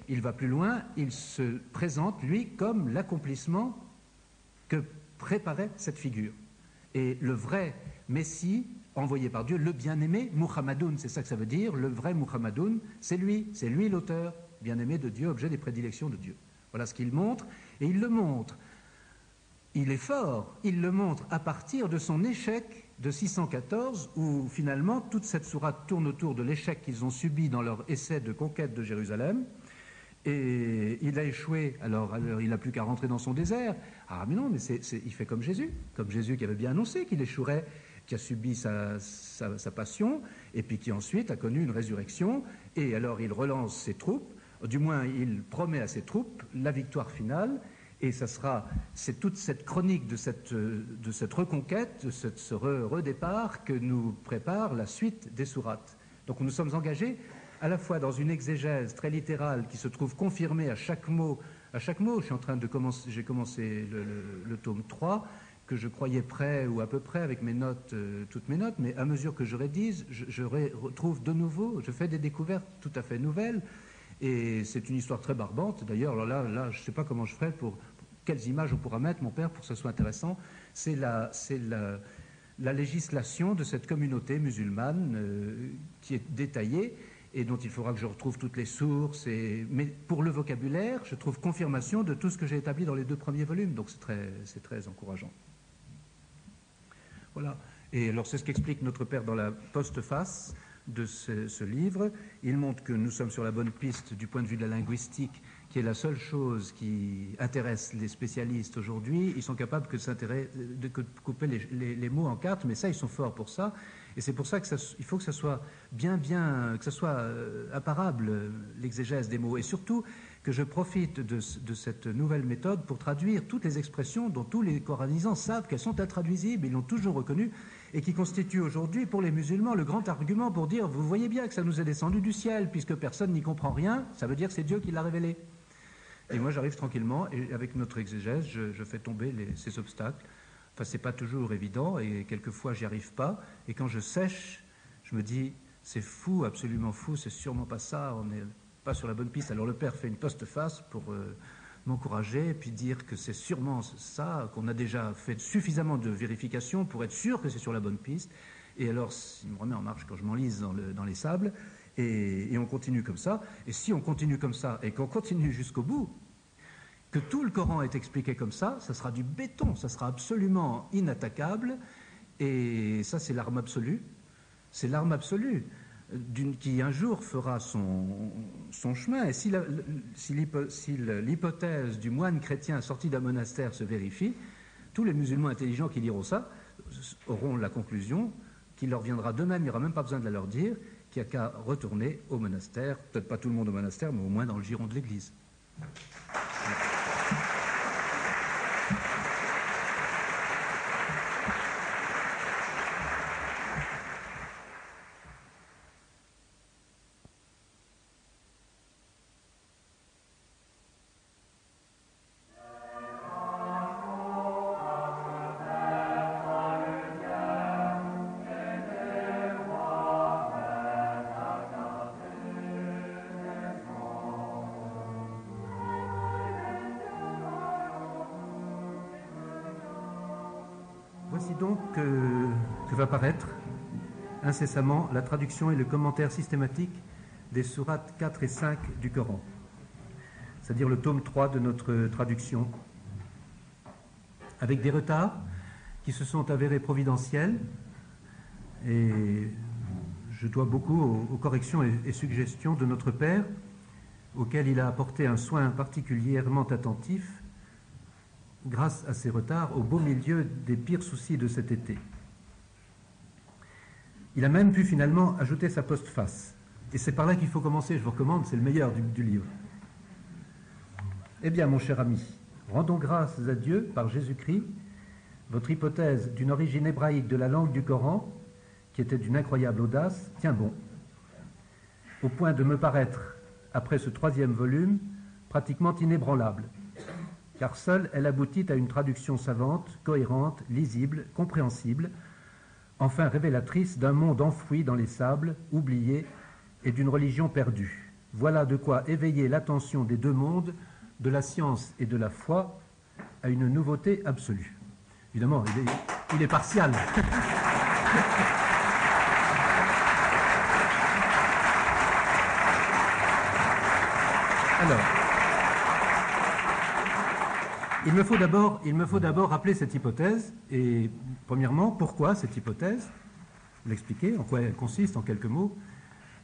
il va plus loin, il se présente, lui, comme l'accomplissement que préparait cette figure. Et le vrai Messie, envoyé par Dieu, le bien-aimé, Muhammadoun, c'est ça que ça veut dire, le vrai Muhammadoun, c'est lui l'auteur, bien-aimé de Dieu, objet des prédilections de Dieu. Voilà ce qu'il montre, et il le montre. Il est fort, il le montre à partir de son échec de 614, où finalement toute cette sourate tourne autour de l'échec qu'ils ont subi dans leur essai de conquête de Jérusalem. Et il a échoué, alors il n'a plus qu'à rentrer dans son désert. Ah mais non, mais il fait comme Jésus qui avait bien annoncé qu'il échouerait, qui a subi sa passion, et puis qui ensuite a connu une résurrection, et alors il relance ses troupes, du moins il promet à ses troupes la victoire finale, et c'est toute cette chronique de cette reconquête, de ce redépart que nous prépare la suite des sourates. Donc nous sommes engagés à la fois dans une exégèse très littérale qui se trouve confirmée à chaque mot. J'ai commencé le tome 3, que je croyais prêt ou à peu près avec mes notes, toutes mes notes, mais à mesure que je rédise, je retrouve de nouveau, je fais des découvertes tout à fait nouvelles, et c'est une histoire très barbante. D'ailleurs, alors là je ne sais pas comment je ferai quelles images on pourra mettre, mon père, pour que ce soit intéressant. C'est la législation de cette communauté musulmane qui est détaillée, et dont il faudra que je retrouve toutes les sources. Mais pour le vocabulaire, je trouve confirmation de tout ce que j'ai établi dans les 2 premiers volumes, donc c'est très encourageant. Voilà. Et alors c'est ce qu'explique notre père dans la postface de ce livre. Il montre que nous sommes sur la bonne piste du point de vue de la linguistique, qui est la seule chose qui intéresse les spécialistes aujourd'hui. Ils sont capables de couper les mots en 4, mais ça, ils sont forts pour ça. Et c'est pour ça qu'il faut que ça soit que ça soit apparable, l'exégèse des mots. Et surtout, que je profite de cette nouvelle méthode pour traduire toutes les expressions dont tous les coranisants savent qu'elles sont intraduisibles, ils l'ont toujours reconnu, et qui constituent aujourd'hui pour les musulmans le grand argument pour dire: vous voyez bien que ça nous est descendu du ciel, puisque personne n'y comprend rien, ça veut dire que c'est Dieu qui l'a révélé. Et moi j'arrive tranquillement, et avec notre exégèse, je fais tomber ces obstacles. Enfin, c'est pas toujours évident, et quelquefois j'y arrive pas, et quand je sèche, je me dis: c'est fou, absolument fou, c'est sûrement pas ça, on n'est pas sur la bonne piste. Alors le père fait une postface pour m'encourager, et puis dire que c'est sûrement ça, qu'on a déjà fait suffisamment de vérifications pour être sûr que c'est sur la bonne piste. Et alors il me remet en marche quand je m'enlise dans les sables, et on continue comme ça. Et si on continue comme ça, et qu'on continue jusqu'au bout, que tout le Coran est expliqué comme ça sera du béton, ça sera absolument inattaquable, et ça c'est l'arme absolue. C'est l'arme absolue qui un jour fera son chemin. Et si l'hypothèse du moine chrétien sorti d'un monastère se vérifie, tous les musulmans intelligents qui liront ça auront la conclusion qu'il leur viendra d'eux-mêmes, il n'y aura même pas besoin de la leur dire, qu'il n'y a qu'à retourner au monastère, peut-être pas tout le monde au monastère, mais au moins dans le giron de l'Église. Voici donc que va paraître incessamment la traduction et le commentaire systématique des sourates 4 et 5 du Coran, c'est-à-dire le tome 3 de notre traduction, avec des retards qui se sont avérés providentiels, et je dois beaucoup aux corrections et suggestions de notre Père, auquel il a apporté un soin particulièrement attentif, grâce à ces retards, au beau milieu des pires soucis de cet été. Il a même pu finalement ajouter sa postface. Et c'est par là qu'il faut commencer, je vous recommande, c'est le meilleur du livre. Eh bien, mon cher ami, rendons grâce à Dieu par Jésus-Christ. Votre hypothèse d'une origine hébraïque de la langue du Coran, qui était d'une incroyable audace, tient bon, au point de me paraître, après ce 3e volume, pratiquement inébranlable, car seule elle aboutit à une traduction savante, cohérente, lisible, compréhensible, enfin révélatrice d'un monde enfoui dans les sables, oublié, et d'une religion perdue. Voilà de quoi éveiller l'attention des deux mondes, de la science et de la foi, à une nouveauté absolue. Évidemment, il est partial. Alors, il me faut d'abord rappeler cette hypothèse, et premièrement, pourquoi cette hypothèse, l'expliquer, en quoi elle consiste, en quelques mots.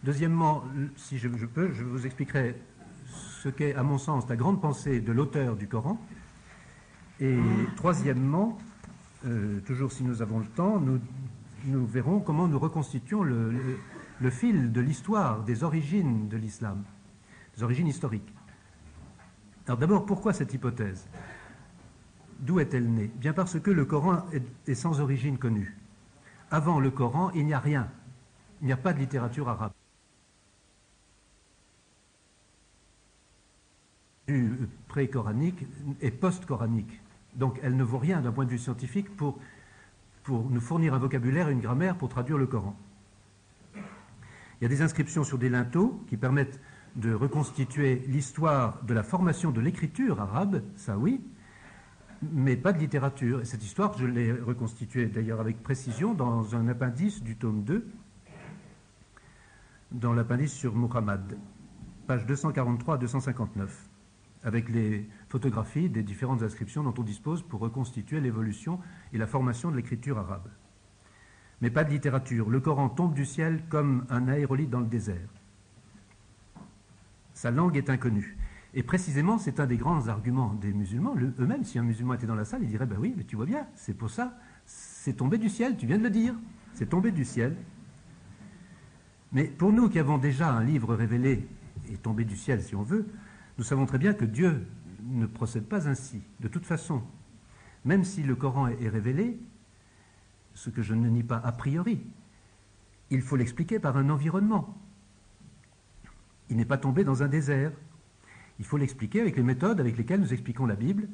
Deuxièmement, si je peux, je vous expliquerai ce qu'est, à mon sens, la grande pensée de l'auteur du Coran. Et troisièmement, toujours si nous avons le temps, nous verrons comment nous reconstituons le fil de l'histoire, des origines de l'islam, des origines historiques. Alors d'abord, pourquoi cette hypothèse? D'où est-elle née? Bien parce que le Coran est sans origine connue. Avant le Coran, il n'y a rien. Il n'y a pas de littérature arabe. Pré-coranique et post-coranique. Donc elle ne vaut rien d'un point de vue scientifique pour nous fournir un vocabulaire et une grammaire pour traduire le Coran. Il y a des inscriptions sur des linteaux qui permettent de reconstituer l'histoire de la formation de l'écriture arabe, ça oui, mais pas de littérature. Et cette histoire, je l'ai reconstituée d'ailleurs avec précision dans un appendice du tome 2, dans l'appendice sur Muhammad, page 243 à 259, avec les photographies des différentes inscriptions dont on dispose pour reconstituer l'évolution et la formation de l'écriture arabe. Mais pas de littérature. Le Coran tombe du ciel comme un aérolite dans le désert. Sa langue est inconnue. Et précisément, c'est un des grands arguments des musulmans. Eux-mêmes, si un musulman était dans la salle, il dirait, ben oui, mais tu vois bien, c'est pour ça, c'est tombé du ciel, tu viens de le dire, c'est tombé du ciel. Mais pour nous qui avons déjà un livre révélé et tombé du ciel, si on veut, nous savons très bien que Dieu ne procède pas ainsi. De toute façon, même si le Coran est révélé, ce que je ne nie pas a priori, il faut l'expliquer par un environnement. Il n'est pas tombé dans un désert. Il faut l'expliquer avec les méthodes avec lesquelles nous expliquons la Bible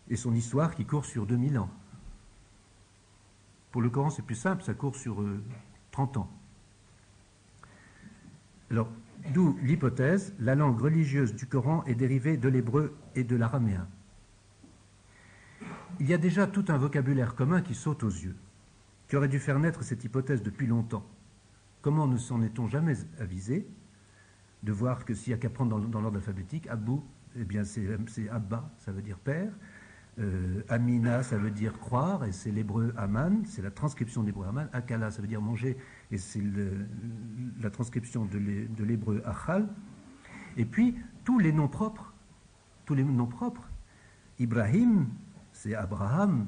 et son histoire qui court sur 2000 ans. Pour le Coran, c'est plus simple, ça court sur 30 ans. Alors, d'où l'hypothèse, la langue religieuse du Coran est dérivée de l'hébreu et de l'araméen. Il y a déjà tout un vocabulaire commun qui saute aux yeux, qui aurait dû faire naître cette hypothèse depuis longtemps. Comment ne s'en est-on jamais avisé de voir que s'il n'y a qu'à prendre dans l'ordre alphabétique, Abou, eh bien c'est Abba, ça veut dire père, Amina, ça veut dire croire, et c'est l'hébreu Aman, c'est la transcription de l'hébreu Aman, Akala, ça veut dire manger, et c'est la transcription de l'hébreu Achal, et puis tous les noms propres, Ibrahim, c'est Abraham,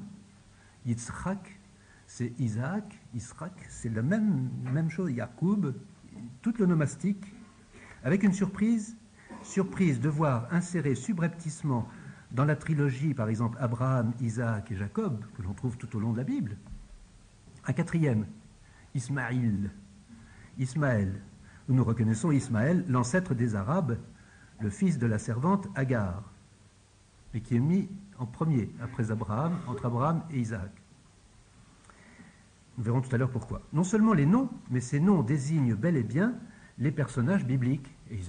Yitzhak, c'est Isaac, Israq, c'est la même chose, Yacoub, tout le nomastique, avec une surprise de voir insérer subrepticement dans la trilogie, par exemple, Abraham, Isaac et Jacob, que l'on trouve tout au long de la Bible, un quatrième, Ismaël, où nous reconnaissons Ismaël, l'ancêtre des Arabes, le fils de la servante Agar, et qui est mis en premier, après Abraham, entre Abraham et Isaac. Nous verrons tout à l'heure pourquoi. Non seulement les noms, mais ces noms désignent bel et bien les personnages bibliques. Et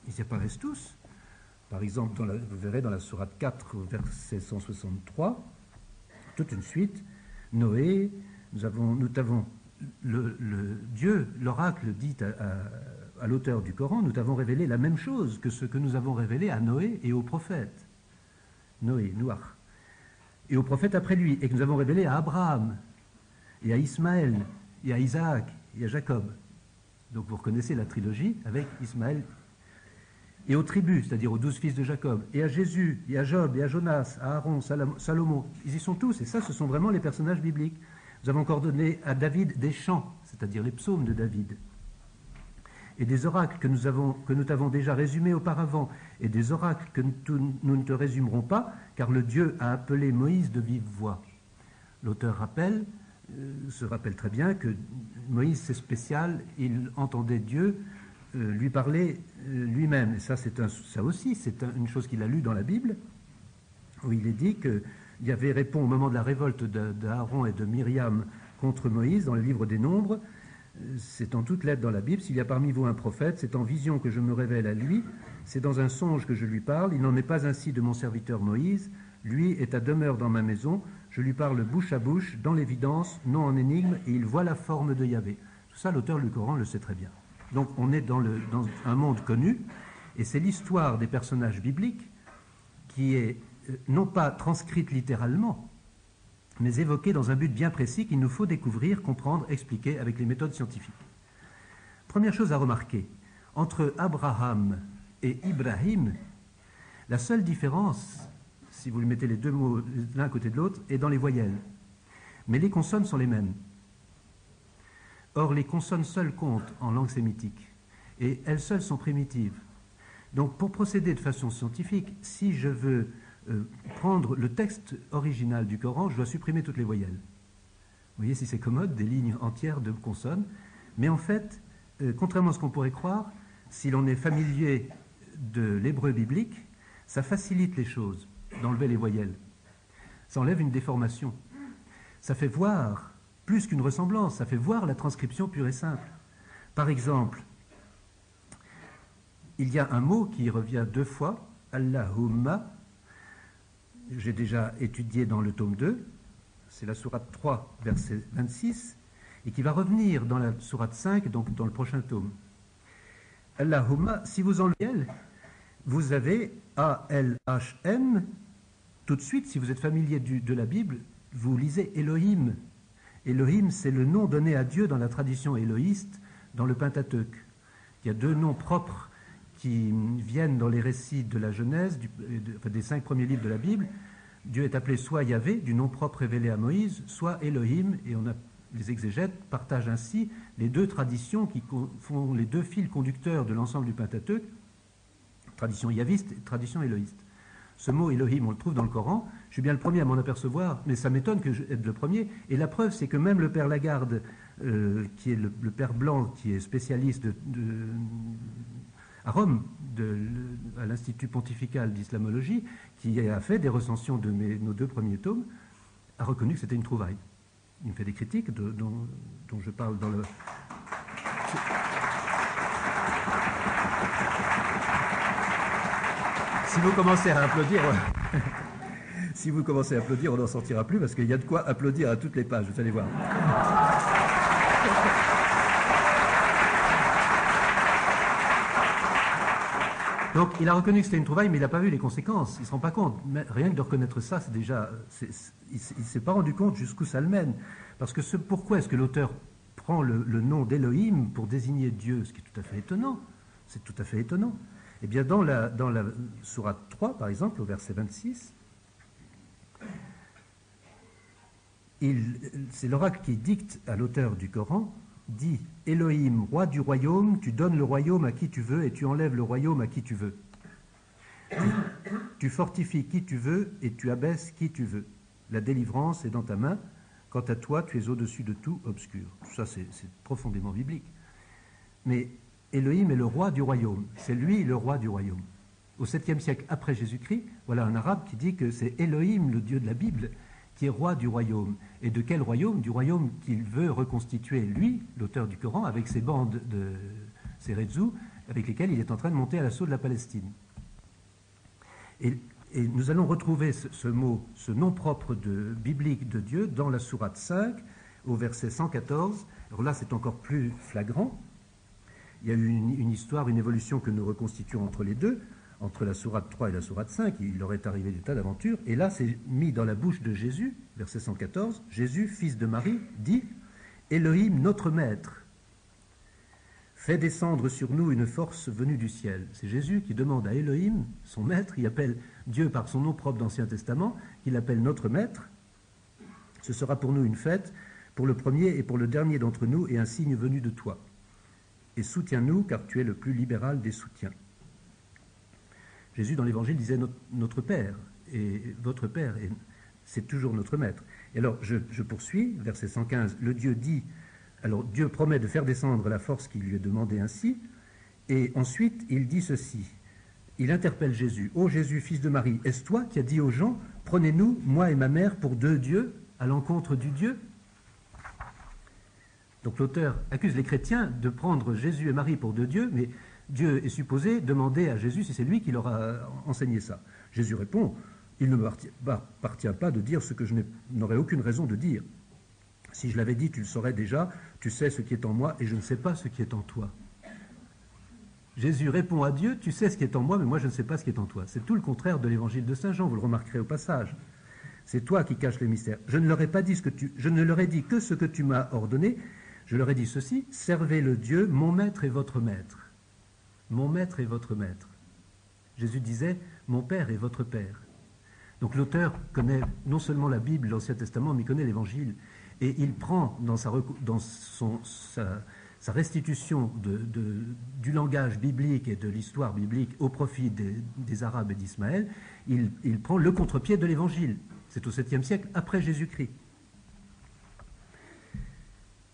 ils apparaissent tous. Par exemple, vous verrez dans la sourate 4, verset 163, toute une suite, Noé, nous avons Dieu, l'oracle dit à l'auteur du Coran, nous t'avons révélé la même chose que ce que nous avons révélé à Noé et aux prophètes. Noé, Noach. Et aux prophètes après lui, et que nous avons révélé à Abraham, et à Ismaël, et à Isaac, et à Jacob. Donc vous reconnaissez la trilogie avec Ismaël. Et aux tribus, c'est-à-dire aux 12 fils de Jacob, et à Jésus, et à Job, et à Jonas, à Aaron, Salomon. Ils y sont tous, et ça, ce sont vraiment les personnages bibliques. Nous avons encore donné à David des chants, c'est-à-dire les psaumes de David. Et des oracles que nous t'avons déjà résumés auparavant, et des oracles que nous ne te résumerons pas, car le Dieu a appelé Moïse de vive voix. L'auteur se rappelle très bien que Moïse, c'est spécial, il entendait Dieu lui parler lui-même. Et ça aussi, c'est une chose qu'il a lue dans la Bible, où il est dit que Yahvé répond au moment de la révolte d'Aaron et de Myriam contre Moïse, dans le livre des Nombres, C'est en toutes lettres dans la Bible. S'il y a parmi vous un prophète, c'est en vision que je me révèle à lui, c'est dans un songe que je lui parle. Il n'en est pas ainsi de mon serviteur Moïse. Lui est à demeure dans ma maison. Je lui parle bouche à bouche, dans l'évidence, non en énigme, et il voit la forme de Yahvé. Tout ça, l'auteur du Coran le sait très bien. Donc on est dans un monde connu, et c'est l'histoire des personnages bibliques qui est non pas transcrite littéralement, mais évoquée dans un but bien précis qu'il nous faut découvrir, comprendre, expliquer avec les méthodes scientifiques. Première chose à remarquer, entre Abraham et Ibrahim, la seule différence, si vous mettez les deux mots l'un à côté de l'autre, est dans les voyelles. Mais les consonnes sont les mêmes. Or, les consonnes seules comptent en langue sémitique, et elles seules sont primitives. Donc, pour procéder de façon scientifique, si je veux prendre le texte original du Coran, je dois supprimer toutes les voyelles. Vous voyez si c'est commode, des lignes entières de consonnes. Mais en fait, contrairement à ce qu'on pourrait croire, si l'on est familier de l'hébreu biblique, ça facilite les choses d'enlever les voyelles. Ça enlève une déformation. Ça fait voir, plus qu'une ressemblance, ça fait voir la transcription pure et simple. Par exemple, il y a un mot qui revient 2 fois, Allahumma. J'ai déjà étudié dans le tome 2, c'est la sourate 3, verset 26, et qui va revenir dans la sourate 5, donc dans le prochain tome. Allahumma, si vous enlevez, vous avez A-L-H-M, tout de suite, si vous êtes familier de la Bible, vous lisez Elohim. Elohim, c'est le nom donné à Dieu dans la tradition élohiste, dans le Pentateuque. Il y a 2 noms propres qui viennent dans les récits de la Genèse, des 5 premiers livres de la Bible. Dieu est appelé soit Yahvé, du nom propre révélé à Moïse, soit Elohim, et les exégètes partagent ainsi les 2 traditions qui font les 2 fils conducteurs de l'ensemble du Pentateuque, tradition yaviste et tradition élohiste. Ce mot Elohim, on le trouve dans le Coran. Je suis bien le premier à m'en apercevoir, mais ça m'étonne que j'être le premier. Et la preuve, c'est que même le père Lagarde, qui est le père Blanc, qui est spécialiste à Rome, à l'Institut pontifical d'islamologie, qui a fait des recensions de nos 2 premiers tomes, a reconnu que c'était une trouvaille. Il me fait des critiques dont je parle dans le... Si vous commencez à applaudir, si vous commencez à applaudir, on n'en sortira plus parce qu'il y a de quoi applaudir à toutes les pages, vous allez voir. Donc, il a reconnu que c'était une trouvaille, mais il n'a pas vu les conséquences. Il ne se rend pas compte. Mais rien que de reconnaître ça, c'est déjà... il ne s'est pas rendu compte jusqu'où ça le mène. Parce que pourquoi est-ce que l'auteur prend le nom d'Elohim pour désigner Dieu, ce qui est tout à fait étonnant. C'est tout à fait étonnant. Eh bien, dans la sourate 3, par exemple, au verset 26, c'est l'oracle qui dicte à l'auteur du Coran, dit « Elohim, roi du royaume, tu donnes le royaume à qui tu veux et tu enlèves le royaume à qui tu veux. Tu fortifies qui tu veux et tu abaisses qui tu veux. La délivrance est dans ta main. Quant à toi, tu es au-dessus de tout obscur. » Tout ça, c'est profondément biblique. Mais Elohim est le roi du royaume. C'est lui le roi du royaume. Au 7e siècle après Jésus-Christ, voilà un arabe qui dit que c'est Elohim, le Dieu de la Bible, qui est roi du royaume. Et de quel royaume? Du royaume qu'il veut reconstituer, lui, l'auteur du Coran, avec ses bandes de Serezou, avec lesquelles il est en train de monter à l'assaut de la Palestine. Et nous allons retrouver ce mot, ce nom propre biblique de Dieu dans la sourate 5, au verset 114. Alors là, c'est encore plus flagrant. Il y a eu une histoire, une évolution que nous reconstituons entre les deux, entre la sourate 3 et la sourate 5. Il leur est arrivé des tas d'aventures. Et là, c'est mis dans la bouche de Jésus, verset 114. Jésus, fils de Marie, dit « Elohim, notre maître, fais descendre sur nous une force venue du ciel. » C'est Jésus qui demande à Elohim, son maître, il appelle Dieu par son nom propre d'Ancien Testament, qu'il appelle notre maître. Ce sera pour nous une fête, pour le premier et pour le dernier d'entre nous, et un signe venu de toi. Et soutiens-nous, car tu es le plus libéral des soutiens. Jésus, dans l'Évangile, disait notre Père, et votre Père, c'est toujours notre Maître. Et alors, je poursuis, verset 115, le Dieu dit, alors Dieu promet de faire descendre la force qui lui est demandée ainsi, et ensuite, il dit ceci, il interpelle Jésus, « Ô Jésus, fils de Marie, est-ce toi qui as dit aux gens, prenez-nous, moi et ma mère, pour deux dieux, à l'encontre du Dieu ?» Donc l'auteur accuse les chrétiens de prendre Jésus et Marie pour deux dieux, mais Dieu est supposé demander à Jésus si c'est lui qui leur a enseigné ça. Jésus répond, il ne m'appartient pas de dire ce que je n'aurais aucune raison de dire. Si je l'avais dit, tu le saurais déjà, tu sais ce qui est en moi et je ne sais pas ce qui est en toi. Jésus répond à Dieu, tu sais ce qui est en moi, mais moi je ne sais pas ce qui est en toi. C'est tout le contraire de l'évangile de Saint Jean, vous le remarquerez au passage. C'est toi qui caches les mystères. Je ne leur ai pas dit je ne leur ai dit que ce que tu m'as ordonné. Je leur ai dit ceci, servez le Dieu, mon maître et votre maître. Mon maître et votre maître. Jésus disait, mon Père et votre Père. Donc l'auteur connaît non seulement la Bible, l'Ancien Testament, mais il connaît l'Évangile. Et il prend dans sa restitution du langage biblique et de l'histoire biblique au profit des Arabes et d'Ismaël, il prend le contre-pied de l'Évangile. C'est au 7e siècle, après Jésus-Christ.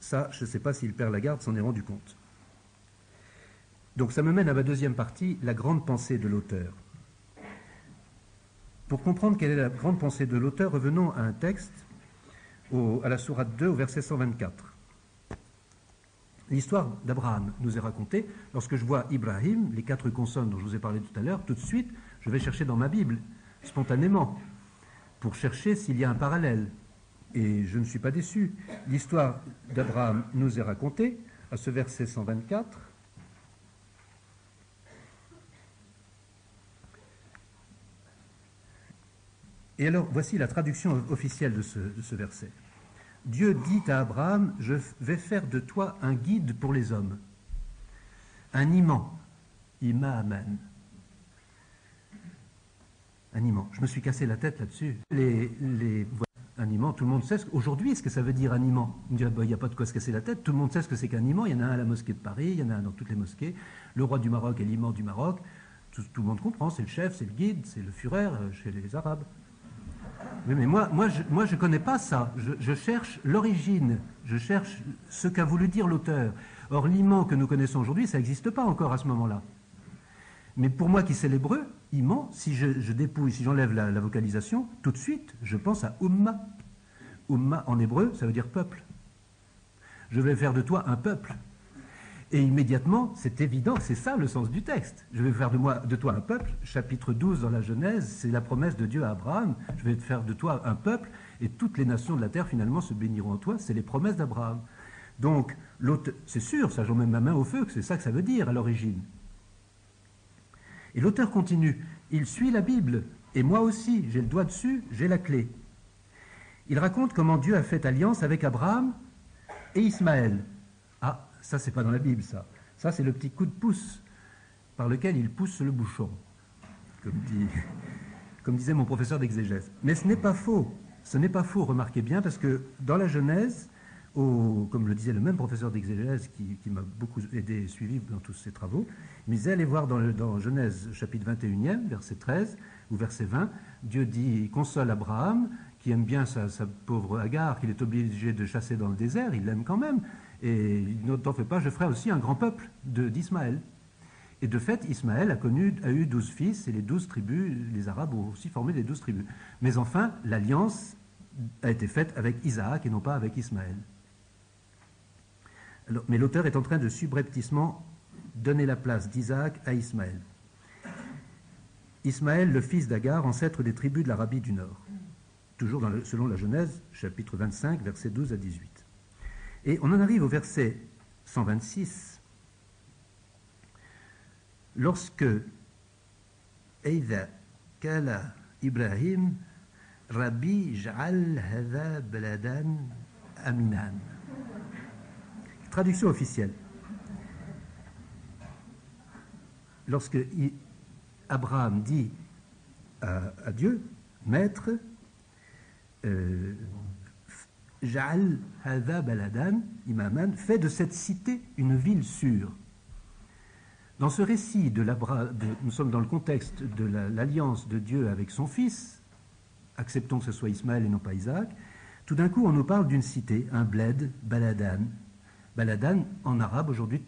Ça, je ne sais pas si le Père Lagarde s'en est rendu compte. Donc ça me mène à ma deuxième partie, la grande pensée de l'auteur. Pour comprendre quelle est la grande pensée de l'auteur, revenons à un texte, à la sourate 2, au verset 124. L'histoire d'Abraham nous est racontée. Lorsque je vois Ibrahim, les 4 consonnes dont je vous ai parlé tout à l'heure, tout de suite, je vais chercher dans ma Bible, spontanément, pour chercher s'il y a un parallèle. Et je ne suis pas déçu. L'histoire d'Abraham nous est racontée à ce verset 124. Et alors, voici la traduction officielle de ce verset. Dieu dit à Abraham, je vais faire de toi un guide pour les hommes, un imam, imaman. Un imam. Je me suis cassé la tête là-dessus. Un imam, tout le monde sait aujourd'hui ce que ça veut dire un imam. Il n'y a pas de quoi se casser la tête, tout le monde sait ce que c'est qu'un imam. Il y en a un à la mosquée de Paris, il y en a un dans toutes les mosquées. Le roi du Maroc est l'imam du Maroc. Tout le monde comprend, c'est le chef, c'est le guide, c'est le Führer chez les Arabes. Mais moi, je ne connais pas ça. Je cherche l'origine, je cherche ce qu'a voulu dire l'auteur. Or, l'imam que nous connaissons aujourd'hui, ça n'existe pas encore à ce moment-là. Mais pour moi qui sais l'hébreu, imam, si je dépouille, si j'enlève la vocalisation, tout de suite, je pense à umma. Umma en hébreu, ça veut dire peuple. Je vais faire de toi un peuple. Et immédiatement, c'est évident, c'est ça le sens du texte. Je vais faire de toi un peuple. Chapitre 12 dans la Genèse, c'est la promesse de Dieu à Abraham. Je vais faire de toi un peuple et toutes les nations de la terre finalement se béniront en toi. C'est les promesses d'Abraham. Donc, c'est sûr, ça j'en mets ma main au feu, que c'est ça que ça veut dire à l'origine. Et l'auteur continue. Il suit la Bible. Et moi aussi, j'ai le doigt dessus, j'ai la clé. Il raconte comment Dieu a fait alliance avec Abraham et Ismaël. Ah, ça, c'est pas dans la Bible, ça. Ça, c'est le petit coup de pouce par lequel il pousse le bouchon, comme disait mon professeur d'exégèse. Mais ce n'est pas faux. Ce n'est pas faux, remarquez bien, parce que dans la Genèse, comme le disait le même professeur d'exégèse qui m'a beaucoup aidé et suivi dans tous ses travaux, il me disait, allez voir dans Genèse chapitre 21e, verset 13 ou verset 20, Dieu dit, il console Abraham, qui aime bien sa pauvre Agar, qu'il est obligé de chasser dans le désert, il l'aime quand même, et ne t'en fais pas, je ferai aussi un grand peuple d'Ismaël. Et de fait, Ismaël a eu 12 fils, et les 12 tribus, les Arabes ont aussi formé les 12 tribus. Mais enfin, l'alliance a été faite avec Isaac et non pas avec Ismaël. Alors, mais l'auteur est en train de subrepticement donner la place d'Isaac à Ismaël. Ismaël, le fils d'Agar, ancêtre des tribus de l'Arabie du Nord. Toujours selon la Genèse, chapitre 25, versets 12 à 18. Et on en arrive au verset 126. Lorsque Eidha Kala Ibrahim Rabbi Ja'al Hadha Baladan Aminan. Traduction officielle. Lorsque Abraham dit à Dieu, Maître, Ja'al Hadha Baladan Imaman, fait de cette cité une ville sûre. Dans ce récit nous sommes dans le contexte de l'alliance de Dieu avec son fils, acceptons que ce soit Ismaël et non pas Isaac, tout d'un coup on nous parle d'une cité, un bled, Baladan. Baladan en arabe aujourd'hui,